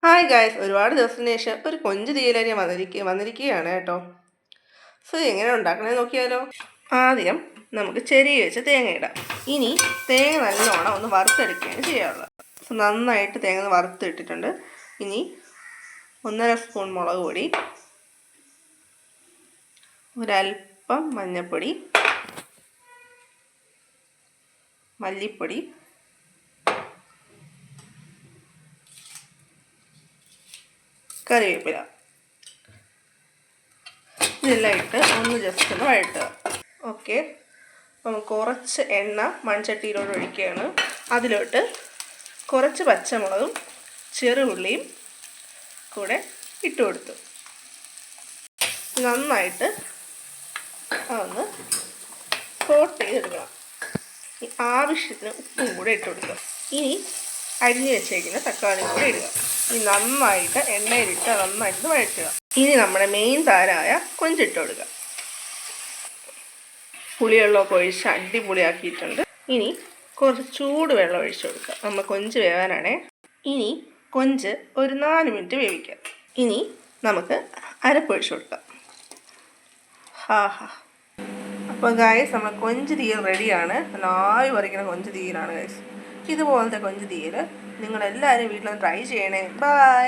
Hi guys, ഒരുപാട് ദിവസത്തിന് ശേഷം ഒരു കൊഞ്ച് തീയലരി വന്നിരിക്കുകയാണ് കേട്ടോ. സോ എങ്ങനെ ഉണ്ടാക്കണമെന്ന് നോക്കിയാലോ. ആദ്യം നമുക്ക് ചെറിയ വെച്ച് തേങ്ങ ഇടാം. ഇനി തേങ്ങ നല്ലോണം ഒന്ന് വറുത്തെടുക്കുകയാണ് ചെയ്യാറുള്ളത്. സോ നന്നായിട്ട് തേങ്ങ വറുത്തിട്ടിട്ടുണ്ട്. ഇനി 1.5 സ്പൂൺ മുളക് പൊടി, ഒരൽപ്പം മഞ്ഞൾപ്പൊടി, മല്ലിപ്പൊടി, കറിവേപ്പില, ഇതെല്ലാം ഇട്ട് ഒന്ന് ജസ്റ്റ് ഒന്ന് വഴട്ടുക. ഓക്കെ, അപ്പം കുറച്ച് എണ്ണ മൺചട്ടിയിലോട്ട് ഒഴിക്കുകയാണ്. അതിലോട്ട് കുറച്ച് പച്ചമുളകും ചെറുള്ളിയും കൂടെ ഇട്ട് കൊടുത്തു. നന്നായിട്ട് അതൊന്ന് സോട്ട് ചെയ്തെടുക്കണം. ആവശ്യത്തിന് ഉപ്പും കൂടെ ഇട്ട് കൊടുക്കുക. ഇനി അരിഞ്ഞ് വെച്ചേക്കുന്ന തക്കാളിയും കൂടെ ഇടുക. ഇനി നന്നായിട്ട് എണ്ണയിലിട്ട് നന്നായിട്ട് വഴറ്റുക. ഇനി നമ്മുടെ മെയിൻ താരമായ കൊഞ്ചിട്ട് കൊടുക്കുക. പുളിവെള്ളമൊക്കെ ഒഴിച്ച് അടിപൊളിയാക്കിയിട്ടുണ്ട്. ഇനി കുറച്ച് ചൂട് വെള്ളം ഒഴിച്ച് കൊടുക്കുക. നമ്മൾ കൊഞ്ച് വേവാനാണേ. ഇനി കൊഞ്ച് ഒരു 4 മിനിറ്റ് വേവിക്കാം. ഇനി നമുക്ക് അരപ്പൊഴിച്ച് കൊടുക്കാം. അപ്പോൾ ഗായ്സ്, നമ്മൾ കൊഞ്ച് തീയൽ റെഡിയാണ്. നായ് പറിക്കുന്ന കൊഞ്ച് തീയലാണ് ഗായ്സ്. ഇതുപോലത്തെ കൊഞ്ച് തീയൽ നിങ്ങളെല്ലാവരും വീട്ടിലൊന്ന് ട്രൈ ചെയ്യണേ. ബൈ.